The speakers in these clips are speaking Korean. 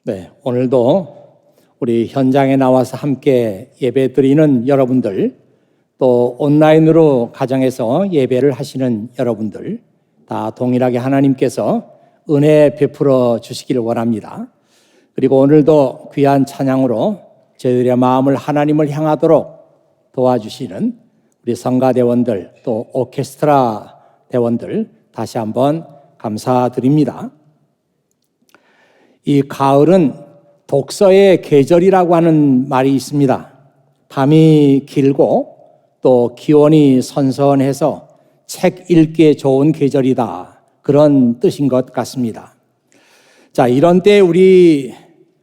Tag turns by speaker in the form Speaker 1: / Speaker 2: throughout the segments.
Speaker 1: 네, 오늘도 우리 현장에 나와서 함께 예배 드리는 여러분들, 또 온라인으로 가정에서 예배를 하시는 여러분들, 다 동일하게 하나님께서 은혜 베풀어 주시기를 원합니다. 그리고 오늘도 귀한 찬양으로 저희들의 마음을 하나님을 향하도록 도와주시는 우리 성가대원들, 또 오케스트라 대원들 다시 한번 감사드립니다. 이 가을은 독서의 계절이라고 하는 말이 있습니다. 밤이 길고 또 기온이 선선해서 책 읽기에 좋은 계절이다, 그런 뜻인 것 같습니다. 자, 이런 때 우리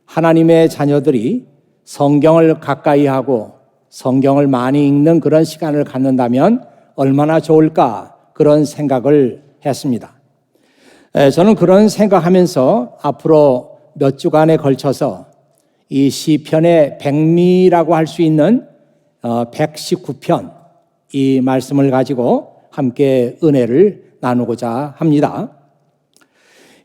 Speaker 1: 하나님의 자녀들이 성경을 가까이 하고 성경을 많이 읽는 그런 시간을 갖는다면 얼마나 좋을까, 그런 생각을 했습니다. 저는 그런 생각하면서 앞으로 몇 주간에 걸쳐서 이 시편의 백미라고 할 수 있는 119편, 이 말씀을 가지고 함께 은혜를 나누고자 합니다.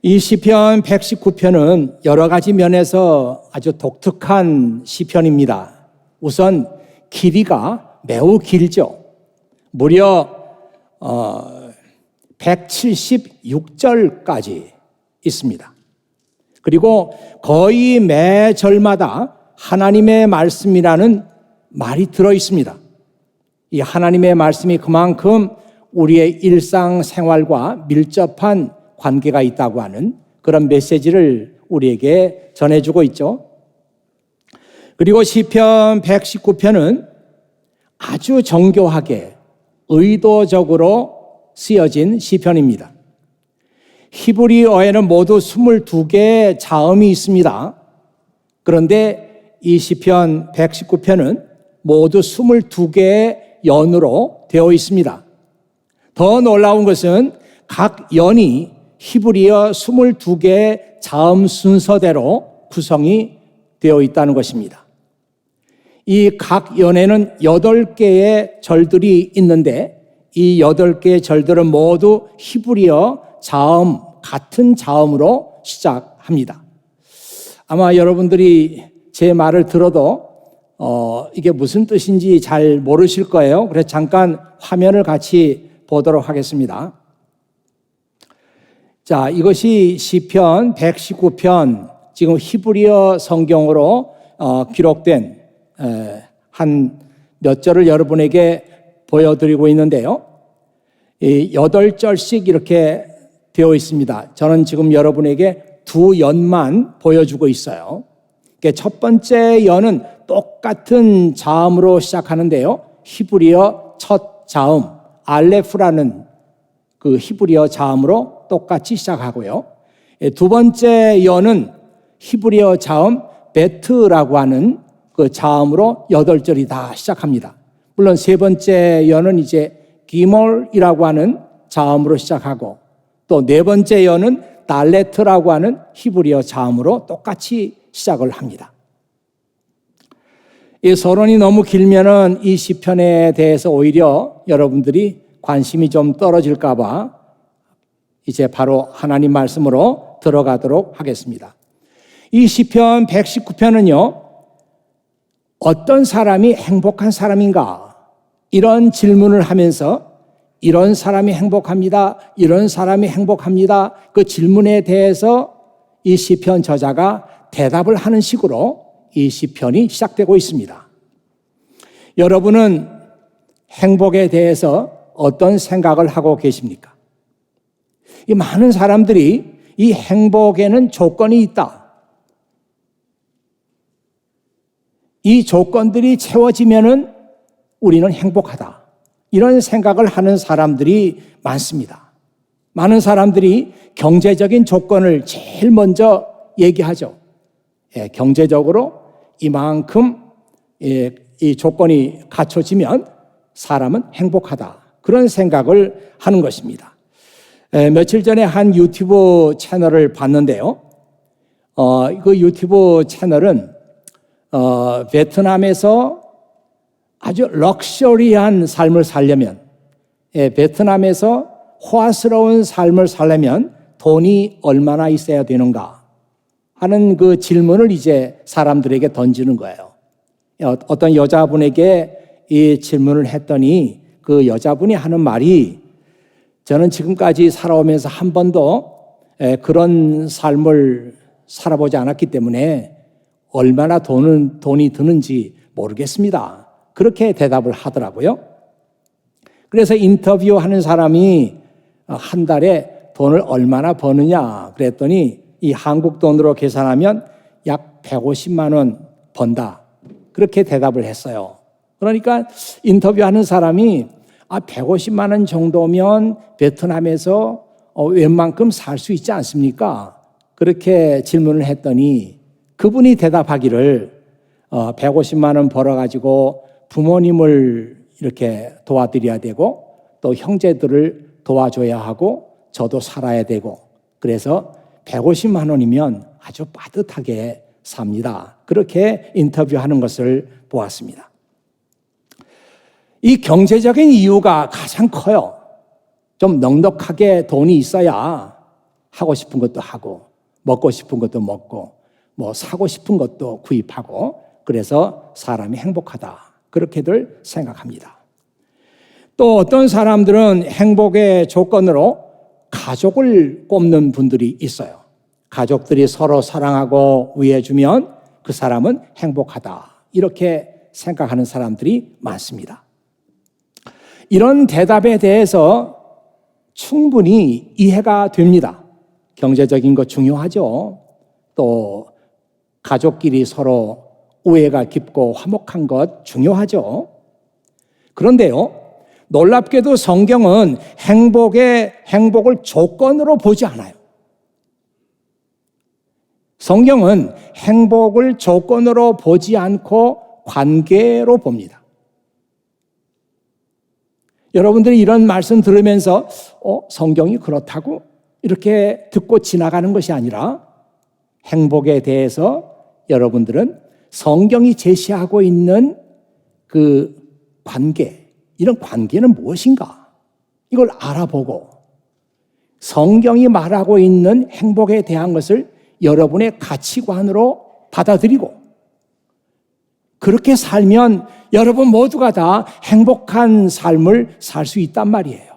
Speaker 1: 이 시편 119편은 여러 가지 면에서 아주 독특한 시편입니다. 우선 길이가 매우 길죠. 무려 176절까지 있습니다. 그리고 거의 매 절마다 하나님의 말씀이라는 말이 들어 있습니다. 이 하나님의 말씀이 그만큼 우리의 일상생활과 밀접한 관계가 있다고 하는 그런 메시지를 우리에게 전해주고 있죠. 그리고 시편 119편은 아주 정교하게 의도적으로 쓰여진 시편입니다. 히브리어에는 모두 22개의 자음이 있습니다. 그런데 이 시편 119편은 모두 22개의 연으로 되어 있습니다. 더 놀라운 것은 각 연이 히브리어 22개의 자음 순서대로 구성이 되어 있다는 것입니다. 이 각 연에는 8개의 절들이 있는데 이 8개의 절들은 모두 히브리어 자음, 같은 자음으로 시작합니다. 아마 여러분들이 제 말을 들어도 이게 무슨 뜻인지 잘 모르실 거예요. 그래서 잠깐 화면을 같이 보도록 하겠습니다. 자, 이것이 시편 119편, 지금 히브리어 성경으로 기록된 한 몇 절을 여러분에게 보여드리고 있는데요. 8절씩 이렇게 되어 있습니다. 저는 지금 여러분에게 2연만 보여주고 있어요. 첫 번째 연은 똑같은 자음으로 시작하는데요. 히브리어 첫 자음, 알레프라는 그 히브리어 자음으로 똑같이 시작하고요. 두 번째 연은 히브리어 자음 베트라고 하는 그 자음으로 8절이 다 시작합니다. 물론 세 번째 연은 이제 기몰이라고 하는 자음으로 시작하고, 또 네 번째 연은 달레트라고 하는 히브리어 자음으로 똑같이 시작을 합니다. 이 서론이 너무 길면은 이 시편에 대해서 오히려 여러분들이 관심이 좀 떨어질까 봐 이제 바로 하나님 말씀으로 들어가도록 하겠습니다. 이 시편 119편은요, 어떤 사람이 행복한 사람인가, 이런 질문을 하면서 이런 사람이 행복합니다, 이런 사람이 행복합니다, 그 질문에 대해서 이 시편 저자가 대답을 하는 식으로 이 시편이 시작되고 있습니다. 여러분은 행복에 대해서 어떤 생각을 하고 계십니까? 이 많은 사람들이 이 행복에는 조건이 있다, 이 조건들이 채워지면은 우리는 행복하다, 이런 생각을 하는 사람들이 많습니다. 많은 사람들이 경제적인 조건을 제일 먼저 얘기하죠. 경제적으로 이만큼 이 조건이 갖춰지면 사람은 행복하다, 그런 생각을 하는 것입니다. 며칠 전에 한 유튜브 채널을 봤는데요. 그 유튜브 채널은 베트남에서 아주 럭셔리한 삶을 살려면, 베트남에서 호화스러운 삶을 살려면 돈이 얼마나 있어야 되는가 하는 그 질문을 이제 사람들에게 던지는 거예요. 어떤 여자분에게 이 질문을 했더니 그 여자분이 하는 말이 저는 지금까지 살아오면서 한 번도 그런 삶을 살아보지 않았기 때문에 얼마나 돈이 드는지 모르겠습니다. 그렇게 대답을 하더라고요. 그래서 인터뷰하는 사람이 한 달에 돈을 얼마나 버느냐 그랬더니 이 한국 돈으로 계산하면 약 150만 원 번다. 그렇게 대답을 했어요. 그러니까 인터뷰하는 사람이 150만 원 정도면 베트남에서 웬만큼 살 수 있지 않습니까? 그렇게 질문을 했더니 그분이 대답하기를 150만 원 벌어가지고 부모님을 이렇게 도와드려야 되고 또 형제들을 도와줘야 하고 저도 살아야 되고 그래서 150만 원이면 아주 빠듯하게 삽니다. 그렇게 인터뷰하는 것을 보았습니다. 이 경제적인 이유가 가장 커요. 좀 넉넉하게 돈이 있어야 하고 싶은 것도 하고 먹고 싶은 것도 먹고 뭐 사고 싶은 것도 구입하고 그래서 사람이 행복하다. 그렇게들 생각합니다. 또 어떤 사람들은 행복의 조건으로 가족을 꼽는 분들이 있어요. 가족들이 서로 사랑하고 위해주면 그 사람은 행복하다. 이렇게 생각하는 사람들이 많습니다. 이런 대답에 대해서 충분히 이해가 됩니다. 경제적인 거 중요하죠. 또 가족끼리 서로 우애가 깊고 화목한 것 중요하죠. 그런데요, 놀랍게도 성경은 행복을 조건으로 보지 않아요. 성경은 행복을 조건으로 보지 않고 관계로 봅니다. 여러분들이 이런 말씀 들으면서 성경이 그렇다고 이렇게 듣고 지나가는 것이 아니라 행복에 대해서 여러분들은 성경이 제시하고 있는 그 관계, 이런 관계는 무엇인가? 이걸 알아보고 성경이 말하고 있는 행복에 대한 것을 여러분의 가치관으로 받아들이고 그렇게 살면 여러분 모두가 다 행복한 삶을 살 수 있단 말이에요.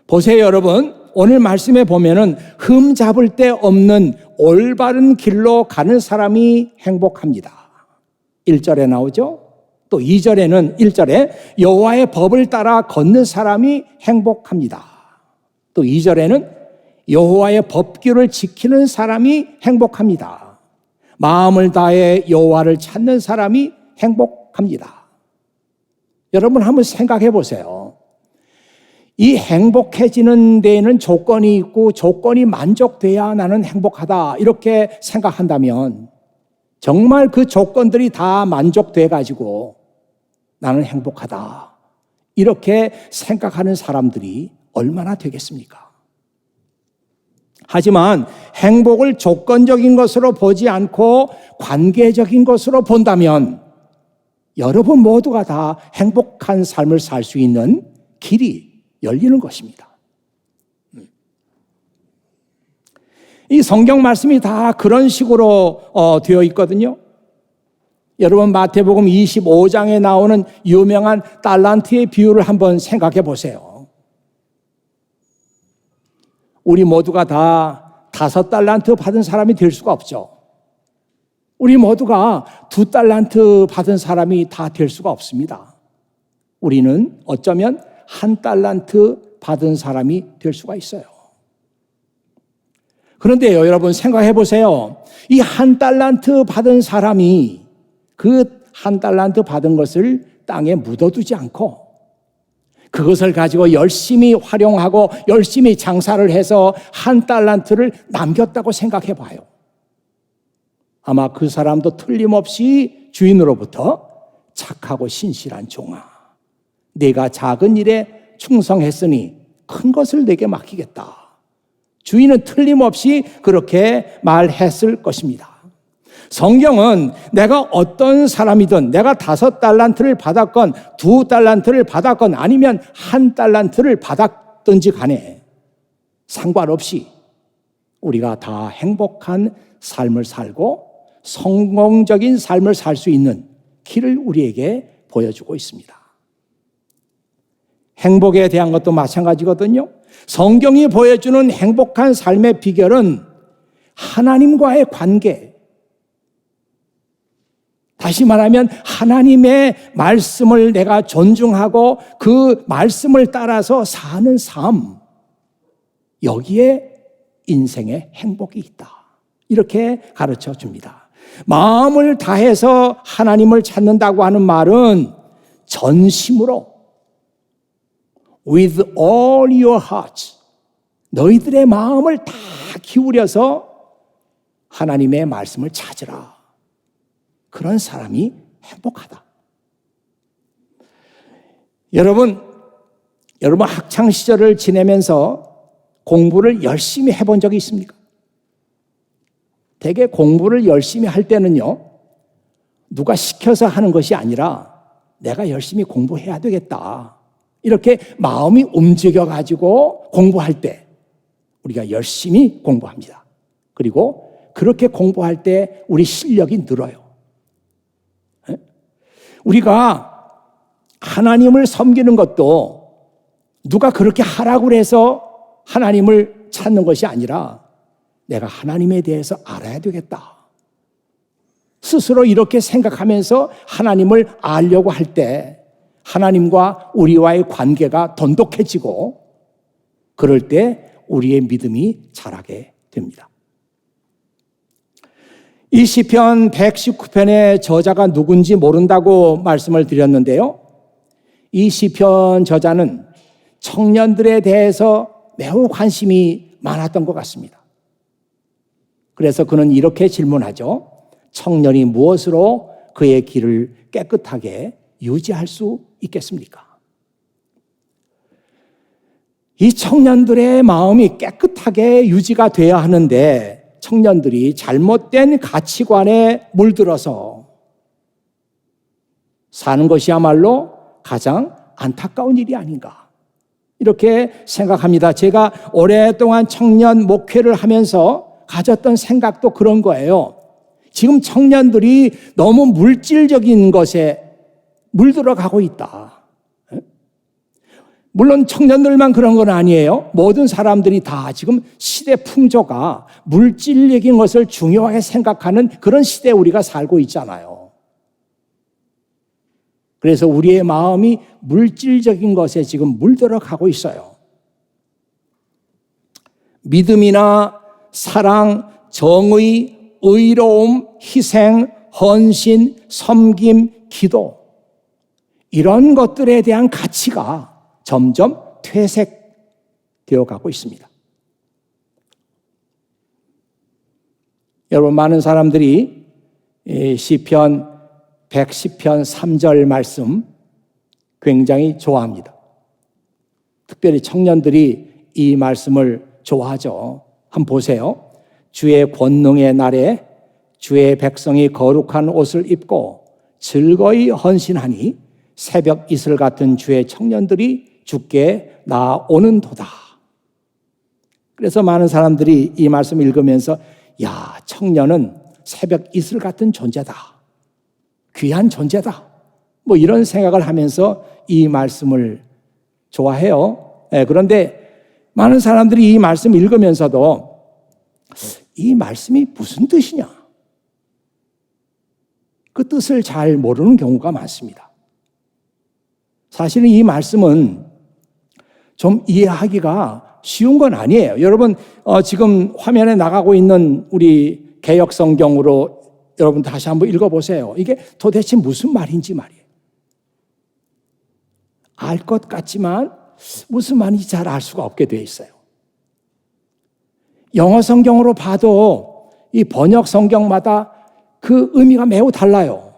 Speaker 1: 보세요, 여러분. 오늘 말씀에 보면은 흠잡을 데 없는 올바른 길로 가는 사람이 행복합니다. 1절에 나오죠. 또 2절에는 1절에 여호와의 법을 따라 걷는 사람이 행복합니다. 또 2절에는 여호와의 법규를 지키는 사람이 행복합니다. 마음을 다해 여호와를 찾는 사람이 행복합니다. 여러분 한번 생각해 보세요. 이 행복해지는 데에는 조건이 있고 조건이 만족돼야 나는 행복하다 이렇게 생각한다면 정말 그 조건들이 다 만족돼 가지고 나는 행복하다 이렇게 생각하는 사람들이 얼마나 되겠습니까? 하지만 행복을 조건적인 것으로 보지 않고 관계적인 것으로 본다면 여러분 모두가 다 행복한 삶을 살 수 있는 길이 열리는 것입니다. 이 성경 말씀이 다 그런 식으로 되어 있거든요. 여러분 마태복음 25장에 나오는 유명한 달란트의 비유를 한번 생각해 보세요. 우리 모두가 다 5달란트 받은 사람이 될 수가 없죠. 우리 모두가 2달란트 받은 사람이 다 될 수가 없습니다. 우리는 어쩌면 1달란트 받은 사람이 될 수가 있어요. 그런데요, 여러분 생각해 보세요. 이 1달란트 받은 사람이 그 1달란트 받은 것을 땅에 묻어두지 않고 그것을 가지고 열심히 활용하고 열심히 장사를 해서 1달란트를 남겼다고 생각해 봐요. 아마 그 사람도 틀림없이 주인으로부터 착하고 신실한 종아, 내가 작은 일에 충성했으니 큰 것을 내게 맡기겠다. 주인은 틀림없이 그렇게 말했을 것입니다. 성경은 내가 어떤 사람이든 내가 5달란트를 받았건 2달란트를 받았건 아니면 1달란트를 받았든지 간에 상관없이 우리가 다 행복한 삶을 살고 성공적인 삶을 살 수 있는 길을 우리에게 보여주고 있습니다. 행복에 대한 것도 마찬가지거든요. 성경이 보여주는 행복한 삶의 비결은 하나님과의 관계, 다시 말하면 하나님의 말씀을 내가 존중하고 그 말씀을 따라서 사는 삶, 여기에 인생의 행복이 있다. 이렇게 가르쳐 줍니다. 마음을 다해서 하나님을 찾는다고 하는 말은 전심으로 with all your hearts, 너희들의 마음을 다 기울여서 하나님의 말씀을 찾으라. 그런 사람이 행복하다. 여러분 학창 시절을 지내면서 공부를 열심히 해본 적이 있습니까? 대개 공부를 열심히 할 때는요, 누가 시켜서 하는 것이 아니라 내가 열심히 공부해야 되겠다, 이렇게 마음이 움직여가지고 공부할 때 우리가 열심히 공부합니다. 그리고 그렇게 공부할 때 우리 실력이 늘어요. 우리가 하나님을 섬기는 것도 누가 그렇게 하라고 해서 하나님을 찾는 것이 아니라 내가 하나님에 대해서 알아야 되겠다, 스스로 이렇게 생각하면서 하나님을 알려고 할 때 하나님과 우리와의 관계가 돈독해지고 그럴 때 우리의 믿음이 자라게 됩니다. 이 시편 119편의 저자가 누군지 모른다고 말씀을 드렸는데요. 이 시편 저자는 청년들에 대해서 매우 관심이 많았던 것 같습니다. 그래서 그는 이렇게 질문하죠. 청년이 무엇으로 그의 길을 깨끗하게 유지할 수 있겠습니까? 이 청년들의 마음이 깨끗하게 유지가 되어야 하는데 청년들이 잘못된 가치관에 물들어서 사는 것이야말로 가장 안타까운 일이 아닌가, 이렇게 생각합니다. 제가 오랫동안 청년 목회를 하면서 가졌던 생각도 그런 거예요. 지금 청년들이 너무 물질적인 것에 물들어가고 있다. 물론 청년들만 그런 건 아니에요. 모든 사람들이 다 지금 시대 풍조가 물질적인 것을 중요하게 생각하는 그런 시대에 우리가 살고 있잖아요. 그래서 우리의 마음이 물질적인 것에 지금 물들어가고 있어요. 믿음이나 사랑, 정의, 의로움, 희생, 헌신, 섬김, 기도, 이런 것들에 대한 가치가 점점 퇴색되어 가고 있습니다. 여러분, 많은 사람들이 시편 110편 3절 말씀 굉장히 좋아합니다. 특별히 청년들이 이 말씀을 좋아하죠. 한번 보세요. 주의 권능의 날에 주의 백성이 거룩한 옷을 입고 즐거이 헌신하니 새벽 이슬 같은 주의 청년들이 주께 나오는도다. 그래서 많은 사람들이 이 말씀 읽으면서 야, 청년은 새벽 이슬 같은 존재다, 귀한 존재다, 뭐 이런 생각을 하면서 이 말씀을 좋아해요. 그런데 많은 사람들이 이 말씀 읽으면서도 이 말씀이 무슨 뜻이냐, 그 뜻을 잘 모르는 경우가 많습니다. 사실은 이 말씀은 좀 이해하기가 쉬운 건 아니에요. 여러분, 지금 화면에 나가고 있는 우리 개역 성경으로 여러분 다시 한번 읽어보세요. 이게 도대체 무슨 말인지 말이에요. 알 것 같지만 무슨 말인지 잘 알 수가 없게 되어 있어요. 영어 성경으로 봐도 이 번역 성경마다 그 의미가 매우 달라요.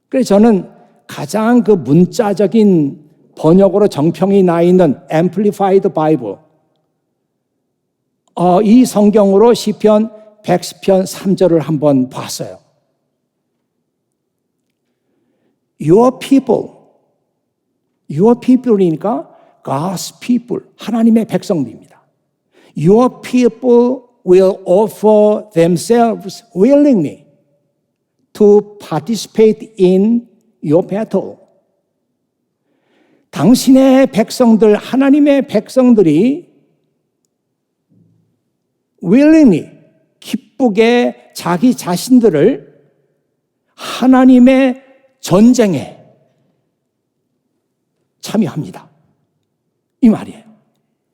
Speaker 1: 그래서 저는 가장 그 문자적인 번역으로 정평이 나 있는 Amplified Bible, 이 성경으로 시편 110편 3절을 한번 봤어요. Your people이니까 God's people, 하나님의 백성들입니다. Your people will offer themselves willingly to participate in your battle. 당신의 백성들, 하나님의 백성들이 willingly, 기쁘게 자기 자신들을 하나님의 전쟁에 참여합니다. 이 말이에요.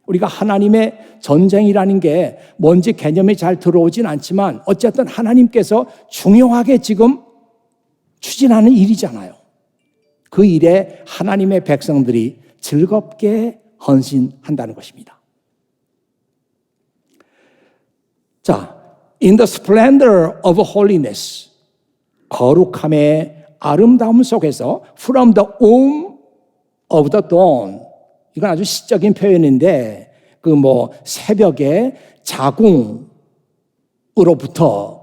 Speaker 1: 우리가 하나님의 전쟁이라는 게 뭔지 개념이 잘 들어오진 않지만 어쨌든 하나님께서 중요하게 지금 추진하는 일이잖아요. 그 일에 하나님의 백성들이 즐겁게 헌신한다는 것입니다. 자, in the splendor of holiness, 거룩함의 아름다움 속에서 from the womb of the dawn, 이건 아주 시적인 표현인데 새벽의 자궁으로부터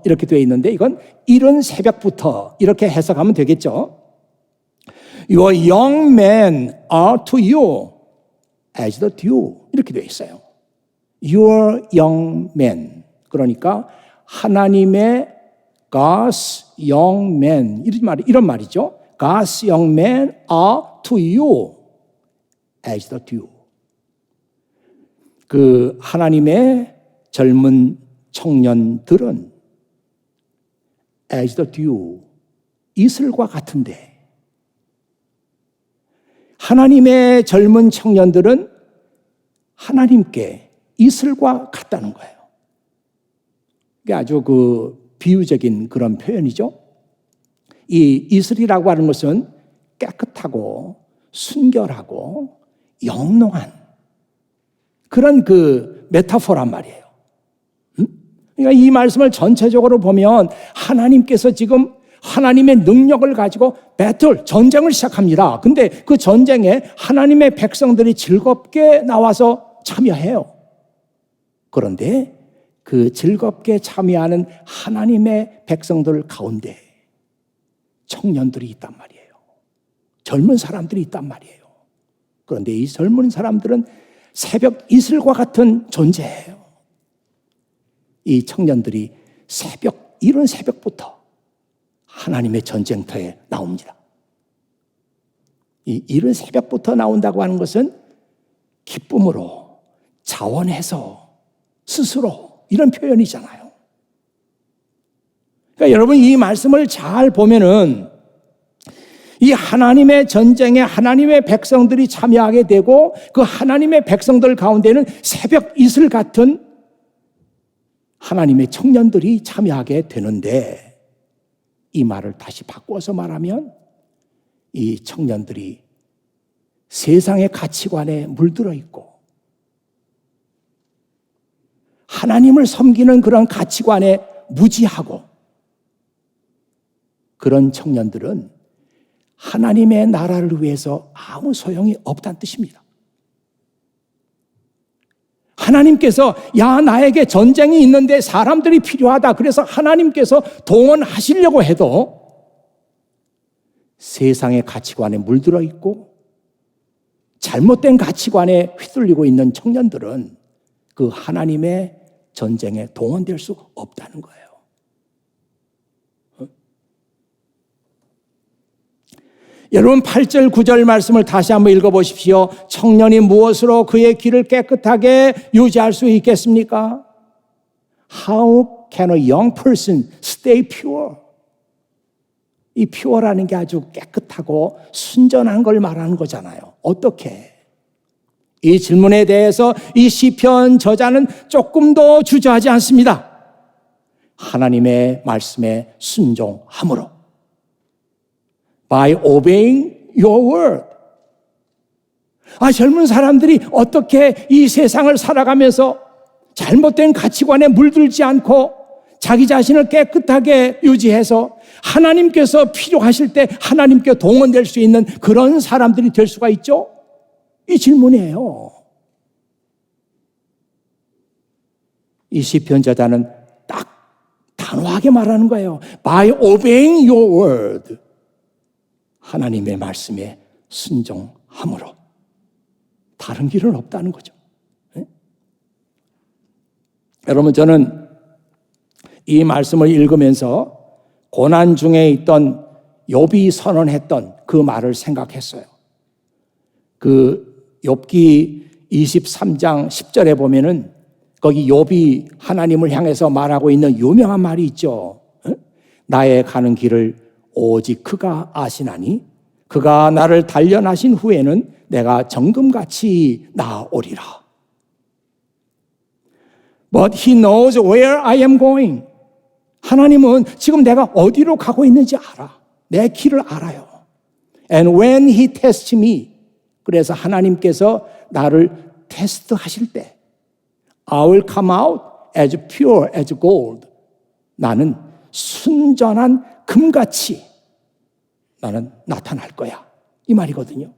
Speaker 1: 이렇게 되어 있는데 이건 이른 새벽부터 이렇게 해석하면 되겠죠. Your young men are to you as the dew, 이렇게 되어 있어요. Your young men, 그러니까 하나님의 God's young men, 이런 말이죠. God's young men are to you as the dew. 그 하나님의 젊은 청년들은 as the dew, 이슬과 같은데, 하나님의 젊은 청년들은 하나님께 이슬과 같다는 거예요. 이게 아주 비유적인 그런 표현이죠. 이 이슬이라고 하는 것은 깨끗하고 순결하고 영롱한 그런 메타포란 말이에요. 그러니까 이 말씀을 전체적으로 보면 하나님께서 지금 하나님의 능력을 가지고 전쟁을 시작합니다. 근데 그 전쟁에 하나님의 백성들이 즐겁게 나와서 참여해요. 그런데 그 즐겁게 참여하는 하나님의 백성들 가운데 청년들이 있단 말이에요. 젊은 사람들이 있단 말이에요. 그런데 이 젊은 사람들은 새벽 이슬과 같은 존재예요. 이 청년들이 이른 새벽부터 하나님의 전쟁터에 나옵니다. 이 이른 새벽부터 나온다고 하는 것은 기쁨으로, 자원해서, 스스로, 이런 표현이잖아요. 그러니까 여러분 이 말씀을 잘 보면은 이 하나님의 전쟁에 하나님의 백성들이 참여하게 되고 그 하나님의 백성들 가운데는 새벽 이슬 같은 하나님의 청년들이 참여하게 되는데, 이 말을 다시 바꿔서 말하면 이 청년들이 세상의 가치관에 물들어 있고 하나님을 섬기는 그런 가치관에 무지하고, 그런 청년들은 하나님의 나라를 위해서 아무 소용이 없다는 뜻입니다. 하나님께서 나에게 전쟁이 있는데 사람들이 필요하다, 그래서 하나님께서 동원하시려고 해도 세상의 가치관에 물들어 있고 잘못된 가치관에 휘둘리고 있는 청년들은 그 하나님의 전쟁에 동원될 수 없다는 거예요. 여러분 8절 9절 말씀을 다시 한번 읽어보십시오. 청년이 무엇으로 그의 길을 깨끗하게 유지할 수 있겠습니까? How can a young person stay pure? 이 pure라는 게 아주 깨끗하고 순전한 걸 말하는 거잖아요. 어떻게? 이 질문에 대해서 이 시편 저자는 조금도 주저하지 않습니다. 하나님의 말씀에 순종함으로, by obeying your word. 젊은 사람들이 어떻게 이 세상을 살아가면서 잘못된 가치관에 물들지 않고 자기 자신을 깨끗하게 유지해서 하나님께서 필요하실 때 하나님께 동원될 수 있는 그런 사람들이 될 수가 있죠? 이 질문이에요. 이 시편 저자는 딱 단호하게 말하는 거예요. By obeying your word. 하나님의 말씀에 순종함으로. 다른 길은 없다는 거죠. 네? 여러분, 저는 이 말씀을 읽으면서 고난 중에 있던 욥이 선언했던 그 말을 생각했어요. 그 욥기 23장 10절에 보면은 거기 욥이 하나님을 향해서 말하고 있는 유명한 말이 있죠. 나의 가는 길을 오직 그가 아시나니 그가 나를 단련하신 후에는 내가 정금같이 나아오리라. But he knows where I am going. 하나님은 지금 내가 어디로 가고 있는지 알아. 내 길을 알아요. And when he tests me, 그래서 하나님께서 나를 테스트하실 때 I will come out as pure as gold. 나는 순전한 금같이 나는 나타날 거야. 이 말이거든요.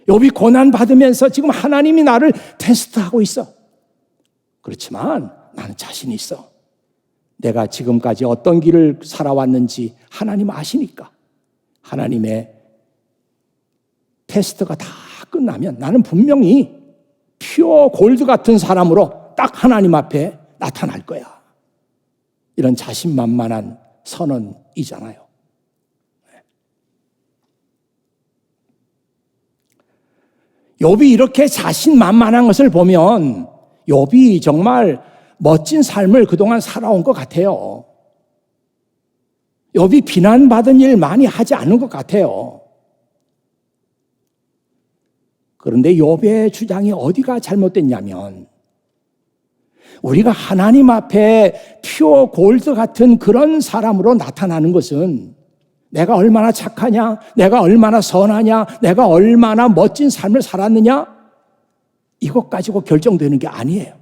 Speaker 1: 욥이 고난 받으면서 지금 하나님이 나를 테스트하고 있어. 그렇지만 나는 자신이 있어. 내가 지금까지 어떤 길을 살아왔는지 하나님 아시니까 하나님의 테스트가 다 끝나면 나는 분명히 퓨어 골드 같은 사람으로 딱 하나님 앞에 나타날 거야. 이런 자신만만한 선언이잖아요. 욥이 이렇게 자신만만한 것을 보면 욥이 정말 멋진 삶을 그동안 살아온 것 같아요. 욥이 비난받은 일 많이 하지 않은 것 같아요. 그런데 욥의 주장이 어디가 잘못됐냐면 우리가 하나님 앞에 퓨어 골드 같은 그런 사람으로 나타나는 것은 내가 얼마나 착하냐, 내가 얼마나 선하냐, 내가 얼마나 멋진 삶을 살았느냐 이것 가지고 결정되는 게 아니에요.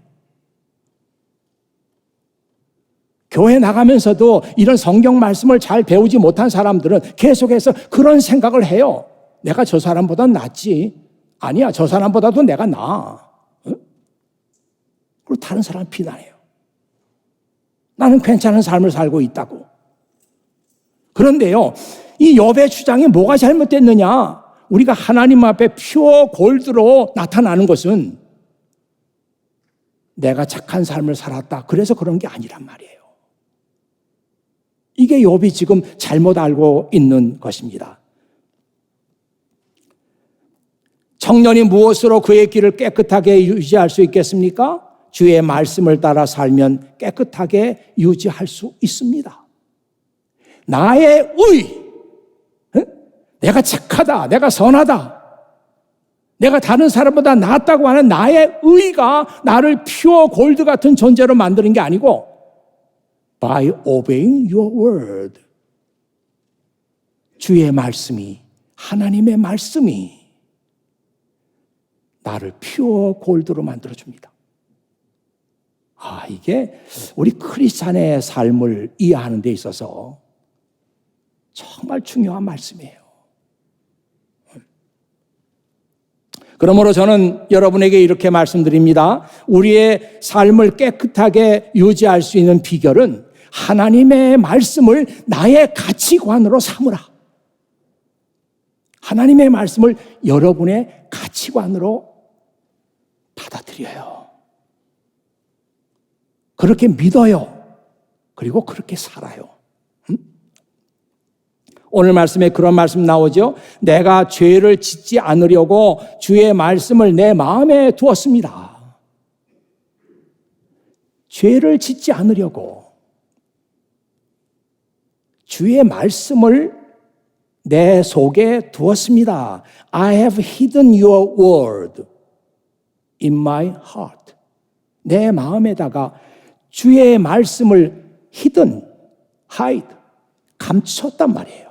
Speaker 1: 교회 나가면서도 이런 성경 말씀을 잘 배우지 못한 사람들은 계속해서 그런 생각을 해요. 내가 저 사람보다 낫지. 아니야, 저 사람보다도 내가 나아. 그리고 다른 사람 비난해요. 나는 괜찮은 삶을 살고 있다고. 그런데요, 이 욥의 주장이 뭐가 잘못됐느냐? 우리가 하나님 앞에 퓨어 골드로 나타나는 것은 내가 착한 삶을 살았다. 그래서 그런 게 아니란 말이에요. 이게 욥이 지금 잘못 알고 있는 것입니다. 청년이 무엇으로 그의 길을 깨끗하게 유지할 수 있겠습니까? 주의 말씀을 따라 살면 깨끗하게 유지할 수 있습니다. 나의 의, 내가 착하다, 내가 선하다, 내가 다른 사람보다 낫다고 하는 나의 의가 나를 퓨어 골드 같은 존재로 만드는 게 아니고 by obeying your word. 주의 말씀이, 하나님의 말씀이 나를 퓨어 골드로 만들어줍니다. 이게 우리 크리스찬의 삶을 이해하는 데 있어서 정말 중요한 말씀이에요. 그러므로 저는 여러분에게 이렇게 말씀드립니다. 우리의 삶을 깨끗하게 유지할 수 있는 비결은 하나님의 말씀을 나의 가치관으로 삼으라. 하나님의 말씀을 여러분의 가치관으로 받아들여요. 그렇게 믿어요. 그리고 그렇게 살아요. 오늘 말씀에 그런 말씀 나오죠. 내가 죄를 짓지 않으려고 주의 말씀을 내 마음에 두었습니다. 죄를 짓지 않으려고 주의 말씀을 내 속에 두었습니다. I have hidden your word in my heart. 내 마음에다가 주의 말씀을 hidden, hide, 감췄단 말이에요.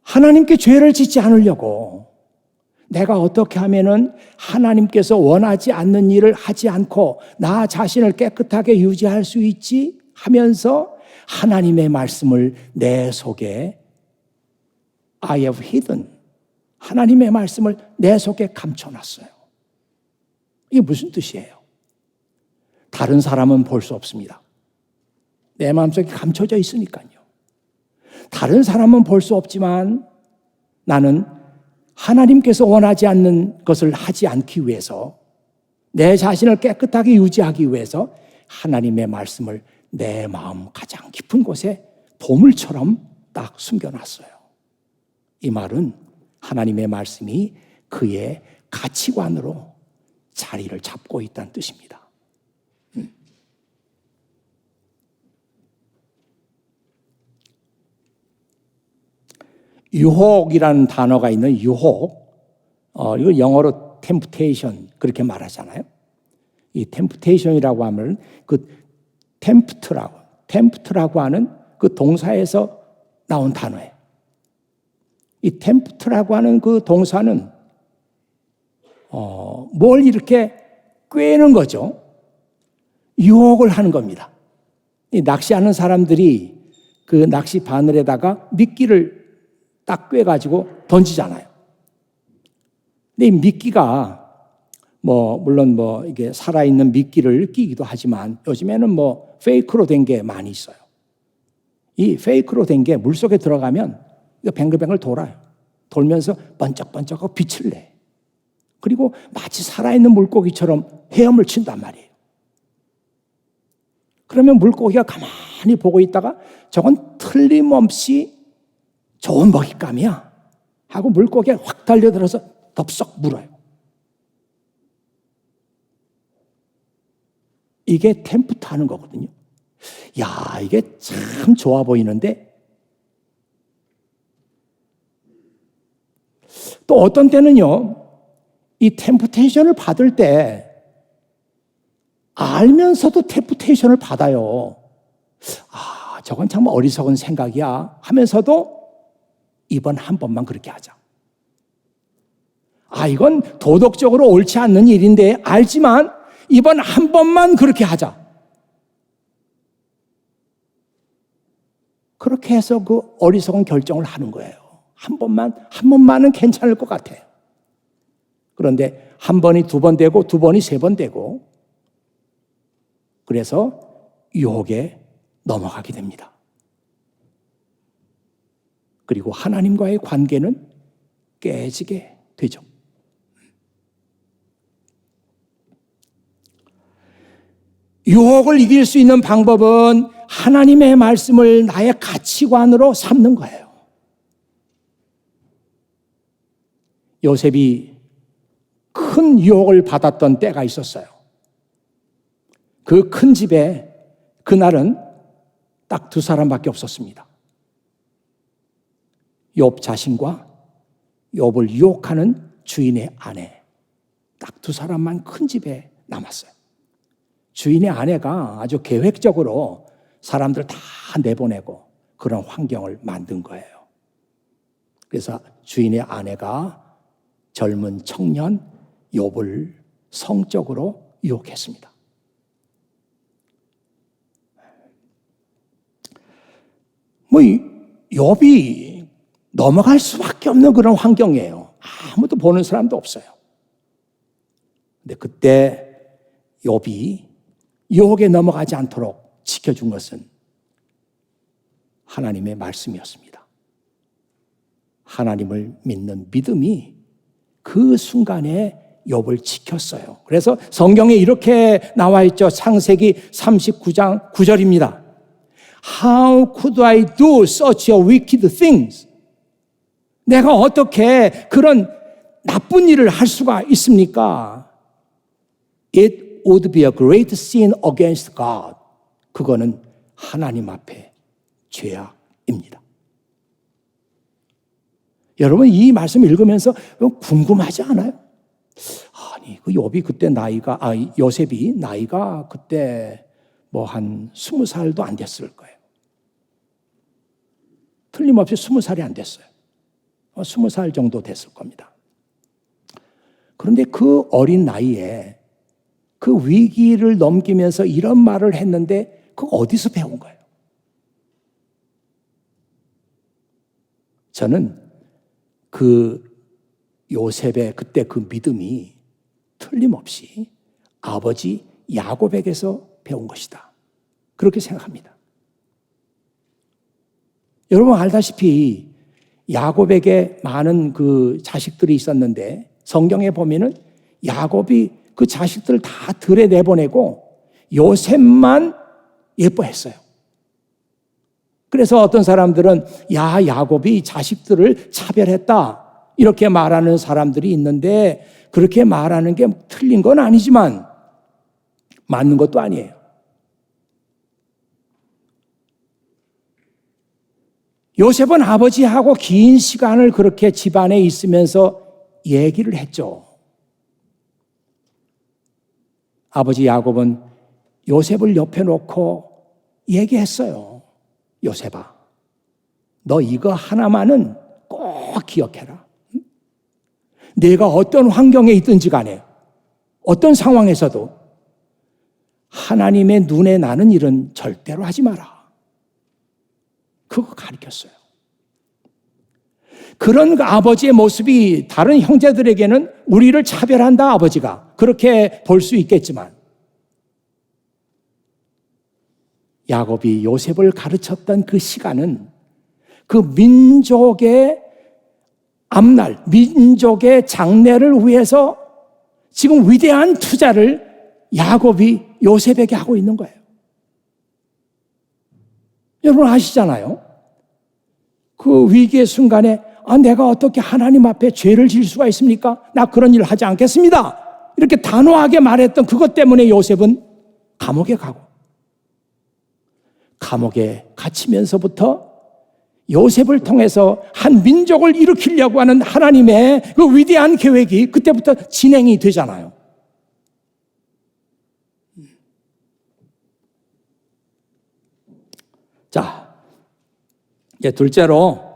Speaker 1: 하나님께 죄를 짓지 않으려고 내가 어떻게 하면은 하나님께서 원하지 않는 일을 하지 않고 나 자신을 깨끗하게 유지할 수 있지 하면서 하나님의 말씀을 내 속에 I have hidden, 하나님의 말씀을 내 속에 감춰놨어요. 이게 무슨 뜻이에요? 다른 사람은 볼 수 없습니다. 내 마음속에 감춰져 있으니까요. 다른 사람은 볼 수 없지만 나는 하나님께서 원하지 않는 것을 하지 않기 위해서 내 자신을 깨끗하게 유지하기 위해서 하나님의 말씀을 내 마음 가장 깊은 곳에 보물처럼 딱 숨겨놨어요. 이 말은 하나님의 말씀이 그의 가치관으로 자리를 잡고 있다는 뜻입니다. 유혹이라는 단어가 있는 유혹, 이거 영어로 temptation 그렇게 말하잖아요. 이 temptation이라고 하면 그 tempt라고 하는 그 동사에서 나온 단어예요. 이 tempt라고 하는 그 동사는 뭘 이렇게 꿰는 거죠. 유혹을 하는 겁니다. 이 낚시하는 사람들이 그 낚시 바늘에다가 미끼를 딱 꿰가지고 던지잖아요. 근데 이 미끼가 물론 이게 살아있는 미끼를 끼기도 하지만 요즘에는 페이크로 된 게 많이 있어요. 이 페이크로 된 게 물속에 들어가면 이거 뱅글뱅글 돌아요. 돌면서 번쩍번쩍하고 빛을 내. 그리고 마치 살아있는 물고기처럼 헤엄을 친단 말이에요. 그러면 물고기가 가만히 보고 있다가 저건 틀림없이 좋은 먹잇감이야 하고 물고기가 확 달려들어서 덥석 물어요. 이게 템프트 하는 거거든요. 야, 이게 참 좋아 보이는데 또 어떤 때는요, 이 템프테이션을 받을 때 알면서도 템프테이션을 받아요. 아, 저건 참 어리석은 생각이야 하면서도 이번 한 번만 그렇게 하자. 아, 이건 도덕적으로 옳지 않는 일인데 알지만 이번 한 번만 그렇게 하자. 그렇게 해서 그 어리석은 결정을 하는 거예요. 한 번만은 괜찮을 것 같아요. 그런데 한 번이 두 번 되고 두 번이 세 번 되고 그래서 유혹에 넘어가게 됩니다. 그리고 하나님과의 관계는 깨지게 되죠. 유혹을 이길 수 있는 방법은 하나님의 말씀을 나의 가치관으로 삼는 거예요. 요셉이 큰 유혹을 받았던 때가 있었어요. 그 큰 집에 그날은 딱 두 사람밖에 없었습니다. 욥 자신과 욥을 유혹하는 주인의 아내, 딱 두 사람만 큰 집에 남았어요. 주인의 아내가 아주 계획적으로 사람들 다 내보내고 그런 환경을 만든 거예요. 그래서 주인의 아내가 젊은 청년 욥을 성적으로 유혹했습니다. 욥이 넘어갈 수밖에 없는 그런 환경이에요. 아무도 보는 사람도 없어요. 근데 그때 욥이 유혹에 넘어가지 않도록 지켜준 것은 하나님의 말씀이었습니다. 하나님을 믿는 믿음이 그 순간에 욥을 지켰어요. 그래서 성경에 이렇게 나와 있죠. 창세기 39장 9절입니다. How could I do such a wicked things? 내가 어떻게 그런 나쁜 일을 할 수가 있습니까? It would be a great sin against God. 그거는 하나님 앞에 죄악입니다. 여러분 이 말씀 읽으면서 궁금하지 않아요? 아니 그 욥이 그때 요셉이 나이가 그때 한 20살도 안 됐을 거예요. 틀림없이 20살이 안 됐어요. 20살 정도 됐을 겁니다. 그런데 그 어린 나이에 그 위기를 넘기면서 이런 말을 했는데 그거 어디서 배운 거예요? 저는 그 요셉의 그때 그 믿음이 틀림없이 아버지 야곱에게서 배운 것이다. 그렇게 생각합니다. 여러분 알다시피 야곱에게 많은 그 자식들이 있었는데 성경에 보면은 야곱이 그 자식들을 다 들에 내보내고 요셉만 예뻐했어요. 그래서 어떤 사람들은 야곱이 자식들을 차별했다 이렇게 말하는 사람들이 있는데, 그렇게 말하는 게 틀린 건 아니지만 맞는 것도 아니에요. 요셉은 아버지하고 긴 시간을 그렇게 집안에 있으면서 얘기를 했죠. 아버지 야곱은 요셉을 옆에 놓고 얘기했어요. 요셉아, 너 이거 하나만은 꼭 기억해라. 내가 어떤 환경에 있든지 간에, 어떤 상황에서도 하나님의 눈에 나는 일은 절대로 하지 마라. 그거 가르쳤어요. 그런 아버지의 모습이 다른 형제들에게는 우리를 차별한다, 아버지가. 그렇게 볼 수 있겠지만, 야곱이 요셉을 가르쳤던 그 시간은 그 민족의 앞날, 민족의 장래를 위해서 지금 위대한 투자를 야곱이 요셉에게 하고 있는 거예요. 여러분 아시잖아요. 그 위기의 순간에 내가 어떻게 하나님 앞에 죄를 지을 수가 있습니까? 나 그런 일 하지 않겠습니다. 이렇게 단호하게 말했던 그것 때문에 요셉은 감옥에 가고, 감옥에 갇히면서부터 요셉을 통해서 한 민족을 일으키려고 하는 하나님의 그 위대한 계획이 그때부터 진행이 되잖아요. 자, 이제 둘째로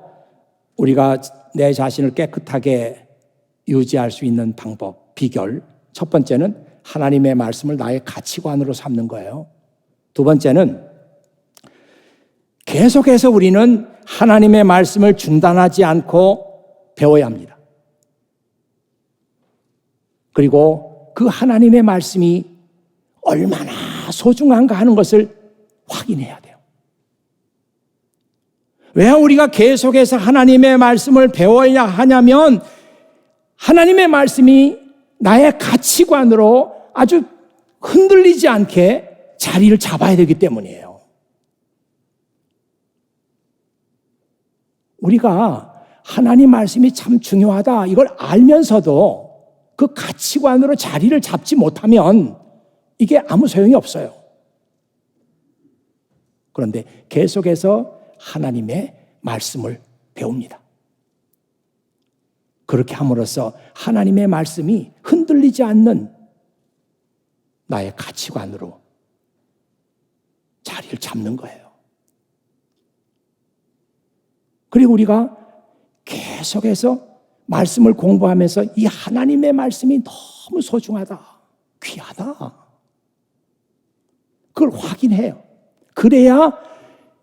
Speaker 1: 우리가 내 자신을 깨끗하게 유지할 수 있는 방법, 비결. 첫 번째는 하나님의 말씀을 나의 가치관으로 삼는 거예요. 두 번째는 계속해서 우리는 하나님의 말씀을 중단하지 않고 배워야 합니다. 그리고 그 하나님의 말씀이 얼마나 소중한가 하는 것을 확인해야 돼요. 왜 우리가 계속해서 하나님의 말씀을 배워야 하냐면, 하나님의 말씀이 나의 가치관으로 아주 흔들리지 않게 자리를 잡아야 되기 때문이에요. 우리가 하나님 말씀이 참 중요하다 이걸 알면서도 그 가치관으로 자리를 잡지 못하면 이게 아무 소용이 없어요. 그런데 계속해서 하나님의 말씀을 배웁니다. 그렇게 함으로써 하나님의 말씀이 흔들리지 않는 나의 가치관으로 자리를 잡는 거예요. 그리고 우리가 계속해서 말씀을 공부하면서 이 하나님의 말씀이 너무 소중하다, 귀하다, 그걸 확인해요. 그래야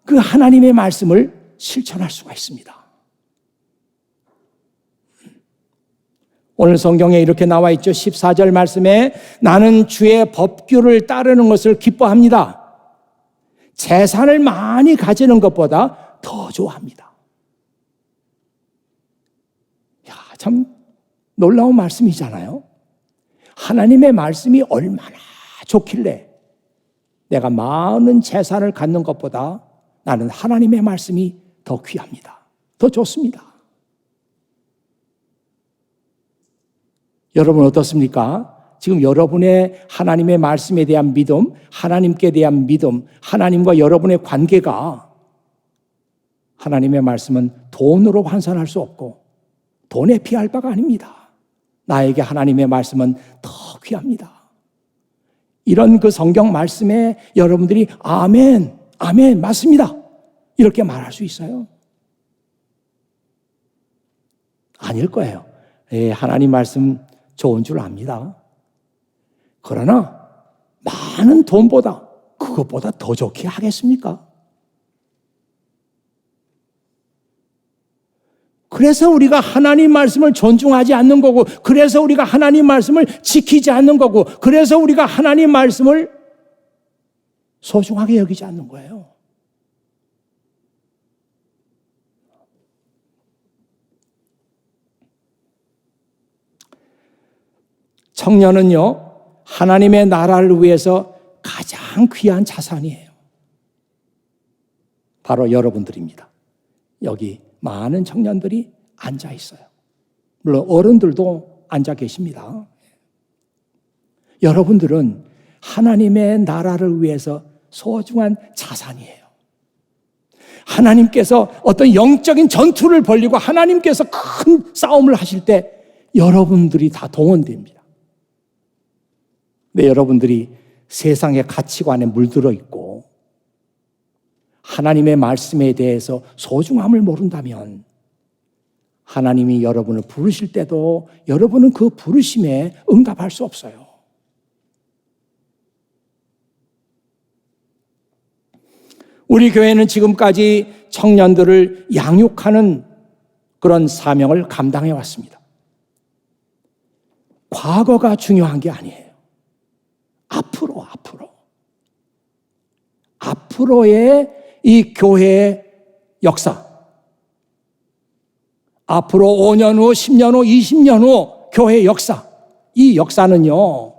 Speaker 1: 그 하나님의 말씀을 실천할 수가 있습니다. 오늘 성경에 이렇게 나와 있죠. 14절 말씀에 나는 주의 법규를 따르는 것을 기뻐합니다. 재산을 많이 가지는 것보다 더 좋아합니다. 참 놀라운 말씀이잖아요. 하나님의 말씀이 얼마나 좋길래 내가 많은 재산을 갖는 것보다 나는 하나님의 말씀이 더 귀합니다. 더 좋습니다. 여러분 어떻습니까? 지금 여러분의 하나님의 말씀에 대한 믿음, 하나님께 대한 믿음, 하나님과 여러분의 관계가, 하나님의 말씀은 돈으로 환산할 수 없고 돈에 비할 바가 아닙니다. 나에게 하나님의 말씀은 더 귀합니다. 이런 그 성경 말씀에 여러분들이 아멘, 아멘, 맞습니다, 이렇게 말할 수 있어요? 아닐 거예요. 하나님 말씀 좋은 줄 압니다. 그러나 많은 돈보다 그것보다 더 좋게 하겠습니까? 그래서 우리가 하나님 말씀을 존중하지 않는 거고, 그래서 우리가 하나님 말씀을 지키지 않는 거고, 그래서 우리가 하나님 말씀을 소중하게 여기지 않는 거예요. 청년은요, 하나님의 나라를 위해서 가장 귀한 자산이에요. 바로 여러분들입니다. 여기 많은 청년들이 앉아 있어요. 물론 어른들도 앉아 계십니다. 여러분들은 하나님의 나라를 위해서 소중한 자산이에요. 하나님께서 어떤 영적인 전투를 벌이고 하나님께서 큰 싸움을 하실 때 여러분들이 다 동원됩니다. 근데 여러분들이 세상의 가치관에 물들어 있고 하나님의 말씀에 대해서 소중함을 모른다면 하나님이 여러분을 부르실 때도 여러분은 그 부르심에 응답할 수 없어요. 우리 교회는 지금까지 청년들을 양육하는 그런 사명을 감당해 왔습니다. 과거가 중요한 게 아니에요. 앞으로의 이 교회의 역사, 앞으로 5년 후, 10년 후, 20년 후 교회의 역사, 이 역사는요,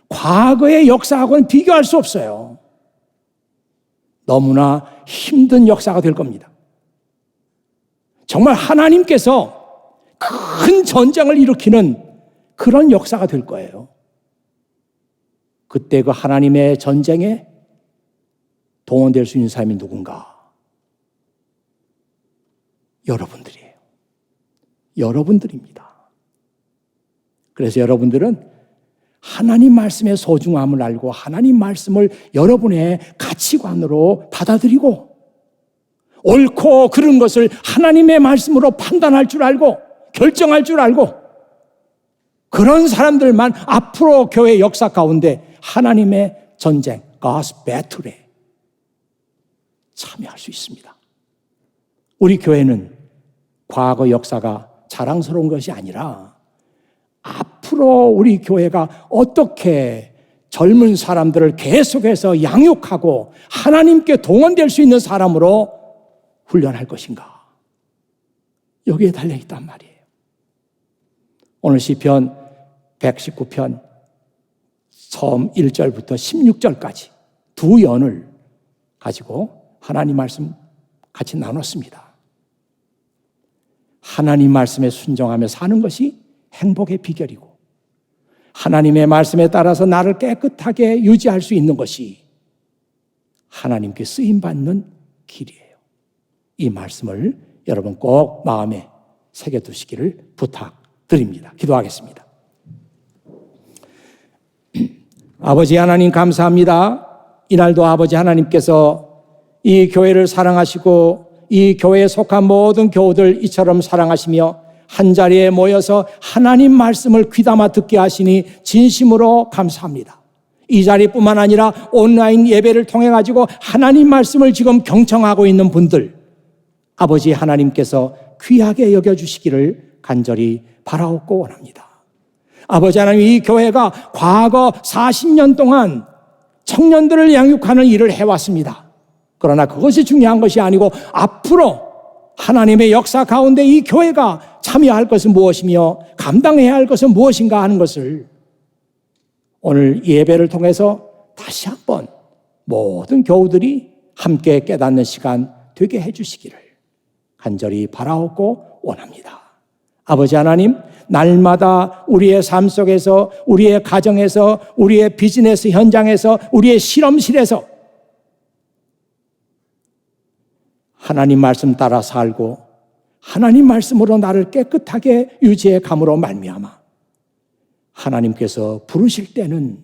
Speaker 1: 과거의 역사하고는 비교할 수 없어요. 너무나 힘든 역사가 될 겁니다. 정말 하나님께서 큰 전쟁을 일으키는 그런 역사가 될 거예요. 그때 그 하나님의 전쟁에 동원될 수 있는 사람이 누군가? 여러분들이에요. 여러분들입니다. 그래서 여러분들은 하나님 말씀의 소중함을 알고 하나님 말씀을 여러분의 가치관으로 받아들이고 옳고 그른 것을 하나님의 말씀으로 판단할 줄 알고 결정할 줄 알고 그런 사람들만 앞으로 교회 역사 가운데 하나님의 전쟁, God's battle에 참여할 수 있습니다. 우리 교회는 과거 역사가 자랑스러운 것이 아니라 앞으로 우리 교회가 어떻게 젊은 사람들을 계속해서 양육하고 하나님께 동원될 수 있는 사람으로 훈련할 것인가? 여기에 달려있단 말이에요. 오늘 시편 119편 처음 1절부터 16절까지 두 연을 가지고 하나님 말씀 같이 나눴습니다. 하나님 말씀에 순종하며 사는 것이 행복의 비결이고 하나님의 말씀에 따라서 나를 깨끗하게 유지할 수 있는 것이 하나님께 쓰임받는 길이에요. 이 말씀을 여러분 꼭 마음에 새겨두시기를 부탁드립니다. 기도하겠습니다. 아버지 하나님 감사합니다. 이날도 아버지 하나님께서 이 교회를 사랑하시고 이 교회에 속한 모든 교우들 이처럼 사랑하시며 한자리에 모여서 하나님 말씀을 귀담아 듣게 하시니 진심으로 감사합니다. 이 자리뿐만 아니라 온라인 예배를 통해 가지고 하나님 말씀을 지금 경청하고 있는 분들 아버지 하나님께서 귀하게 여겨주시기를 간절히 바라옵고 원합니다. 아버지 하나님 이 교회가 과거 40년 동안 청년들을 양육하는 일을 해왔습니다. 그러나 그것이 중요한 것이 아니고 앞으로 하나님의 역사 가운데 이 교회가 참여할 것은 무엇이며 감당해야 할 것은 무엇인가 하는 것을 오늘 예배를 통해서 다시 한번 모든 교우들이 함께 깨닫는 시간 되게 해주시기를 간절히 바라옵고 원합니다. 아버지 하나님, 날마다 우리의 삶 속에서, 우리의 가정에서, 우리의 비즈니스 현장에서, 우리의 실험실에서 하나님 말씀 따라 살고 하나님 말씀으로 나를 깨끗하게 유지해 감으로 말미암아 하나님께서 부르실 때는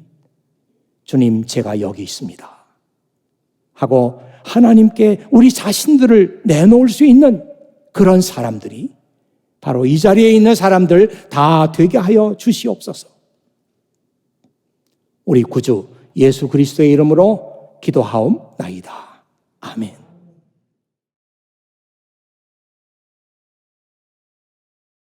Speaker 1: 주님 제가 여기 있습니다 하고 하나님께 우리 자신들을 내놓을 수 있는 그런 사람들이 바로 이 자리에 있는 사람들 다 되게 하여 주시옵소서. 우리 구주 예수 그리스도의 이름으로 기도하옵나이다. 아멘.